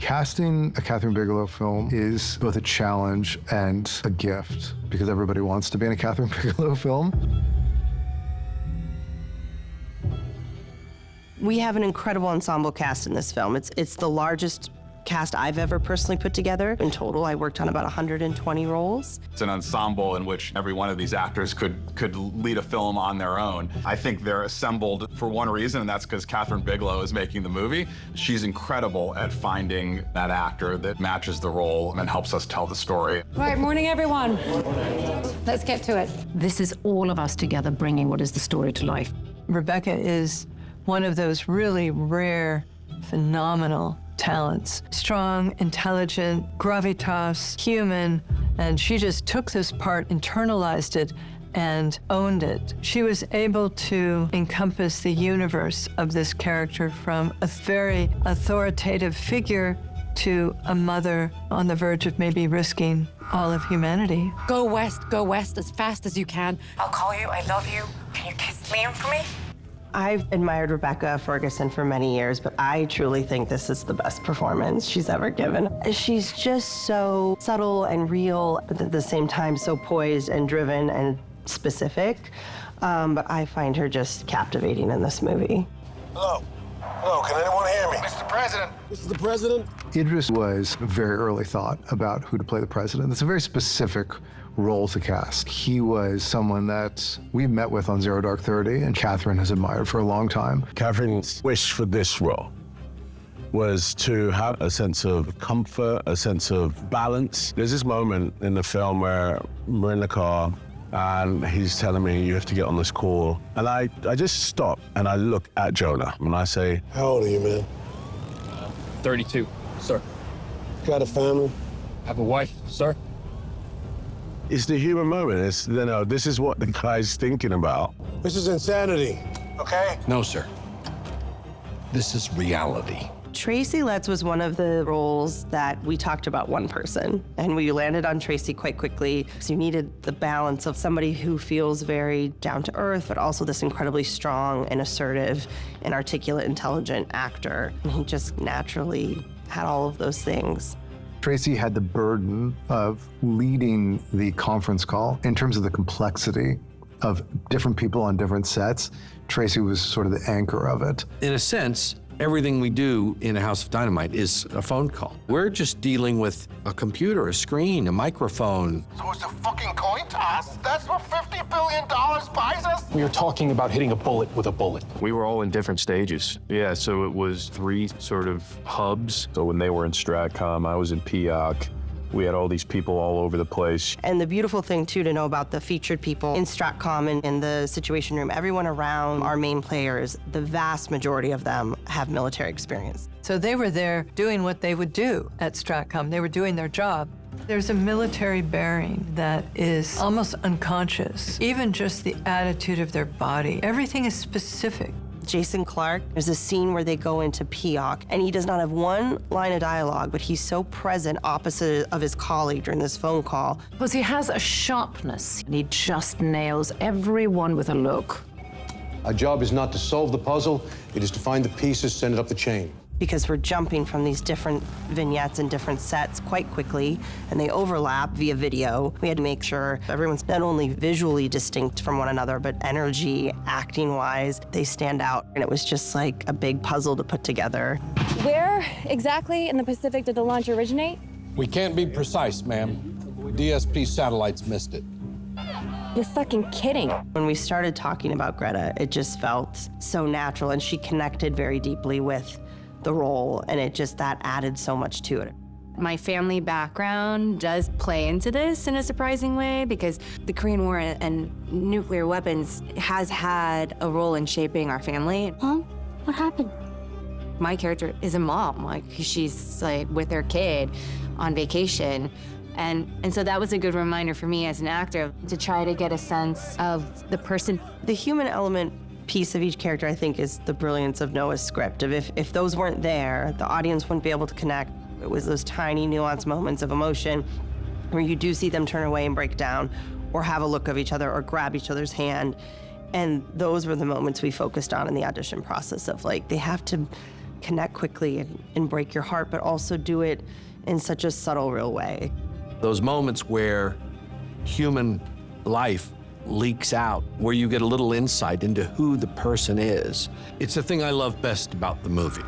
Casting a Kathryn Bigelow film is both a challenge and a gift because everybody wants to be in a Kathryn Bigelow film. We have an incredible ensemble cast in this film. It's the largest cast I've ever personally put together. In total, I worked on about 120 roles. It's an ensemble in which every one of these actors could lead a film on their own. I think they're assembled for one reason, and that's because Kathryn Bigelow is making the movie. She's incredible at finding that actor that matches the role and helps us tell the story. Right, morning, everyone. Let's get to it. This is all of us together bringing what is the story to life. Rebecca is one of those really rare, phenomenal talents. Strong, intelligent, gravitas, human, and she just took this part, internalized it, and owned it. She was able to encompass the universe of this character from a very authoritative figure to a mother on the verge of maybe risking all of humanity. Go west as fast as you can. I'll call you, I love you. Can you kiss Liam for me? I've admired Rebecca Ferguson for many years, but I truly think this is the best performance she's ever given. She's just so subtle and real, but at the same time so poised and driven and specific. But I find her just captivating in this movie. Hello? Hello, can anyone hear me? Mr. President. This is the president. Idris was a very early thought about who to play the president. It's a very specific role to cast. He was someone that we met with on Zero Dark 30, and Kathryn has admired for a long time. Kathryn's wish for this role was to have a sense of comfort, a sense of balance. There's this moment in the film where we're in the car and he's telling me, you have to get on this call. And I just stop and I look at Jonah and I say, How old are you, man? 32, sir. Got a family? Have a wife, sir. it's the human moment. It's, this is what the guy's thinking about. This is insanity, okay? No, sir. This is reality. Tracy Letts was one of the roles that we talked about one person, and we landed on Tracy quite quickly because you needed the balance of somebody who feels very down to earth, but also this incredibly strong and assertive and articulate, intelligent actor. And he just naturally had all of those things. Tracy had the burden of leading the conference call in terms of the complexity of different people on different sets. Tracy was sort of the anchor of it. In a sense, everything we do in a House of Dynamite is a phone call. We're just dealing with a computer, a screen, a microphone. So it's a fucking coin toss? That's what $50 billion buys us? We were talking about hitting a bullet with a bullet. We were all in different stages. Yeah, so it was 3 sort of hubs. So when they were in Stratcom, I was in PIOC. We had all these people all over the place. And the beautiful thing, too, to know about the featured people in Stratcom and in the Situation Room, everyone around our main players, the vast majority of them have military experience. So they were there doing what they would do at Stratcom. They were doing their job. There's a military bearing that is almost unconscious. Even just the attitude of their body. Everything is specific. Jason Clarke, there's a scene where they go into PIOC, and he does not have one line of dialogue, but he's so present opposite of his colleague during this phone call. Because he has a sharpness, and he just nails everyone with a look. Our job is not to solve the puzzle, it is to find the pieces, send it up the chain. Because we're jumping from these different vignettes and different sets quite quickly, and they overlap via video. We had to make sure everyone's not only visually distinct from one another, but energy, acting-wise, they stand out. And it was just like a big puzzle to put together. Where exactly in the Pacific did the launch originate? We can't be precise, ma'am. DSP satellites missed it. You're fucking kidding. When we started talking about Greta, it just felt so natural, and she connected very deeply with the role, and that added so much to it. My family background does play into this in a surprising way because the Korean War and nuclear weapons has had a role in shaping our family. Huh? What happened? My character is a mom, like she's like with her kid on vacation. And so that was a good reminder for me as an actor to try to get a sense of the person. The human element piece of each character, I think, is the brilliance of Noah's script. If those weren't there, the audience wouldn't be able to connect. It was those tiny, nuanced moments of emotion where you do see them turn away and break down, or have a look of each other, or grab each other's hand. And those were the moments we focused on in the audition process of, like, they have to connect quickly and break your heart, but also do it in such a subtle, real way. Those moments where human life leaks out, where you get a little insight into who the person is. It's the thing I love best about the movie.